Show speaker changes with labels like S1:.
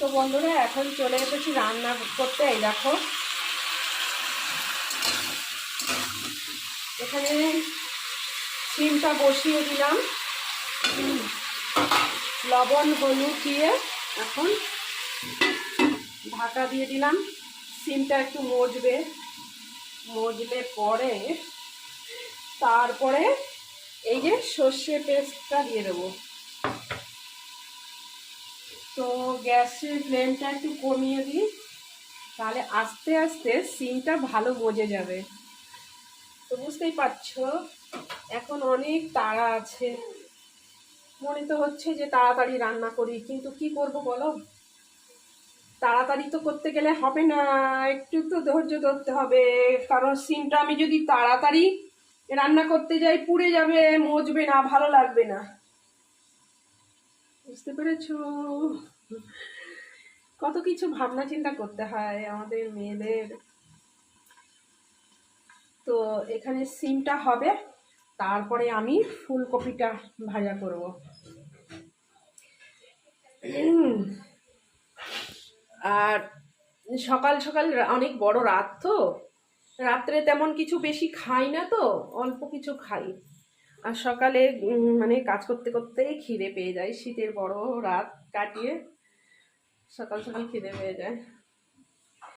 S1: তো বন্ধুরা এখন চলে এসেছি রান্না করতে। এই দেখো এখানে সিমটা বসিয়ে দিলাম, লবণ হলুদ দিয়ে এখন ঢাকা দিয়ে দিলাম। সিমটা একটু মজলে পরে তারপরে এই যে সর্ষে পেস্টটা দিয়ে দেবো। তো গ্যাসের ফ্লেমটা একটু কমিয়ে দিই, তাহলে আস্তে আস্তে সিমটা ভালো মজে যাবে। তো বুঝতেই পারছো এখন অনেক তাড়া আছে, মনে তো হচ্ছে যে তাড়াতাড়ি রান্না করি, কিন্তু কি করব বলো, তাড়াতাড়ি তো করতে গেলে হবে না, একটু তো ধৈর্য ধরতে হবে। কারণ সিমটা আমি যদি তাড়াতাড়ি রান্না করতে যাই পুড়ে যাবে, মজবে না, ভালো লাগবে না। বুঝতে পেরেছো? কত কিছু ভাবনা চিন্তা করতে হয় আমাদের মেয়েদের। তো এখানে সিমটা হবে, তারপরে আমি ফুলকপিটা ভাজা করব। আর সকাল সকাল অনেক বড় রাত, তো রাত্রে তেমন কিছু বেশি খাই না, তো অল্প কিছু খাই। আর সকালে মানে কাজ করতে করতেই খিদে পেয়ে যায়, শীতের বড় রাত কাটিয়ে সকাল সকাল খিদে পেয়ে যায়।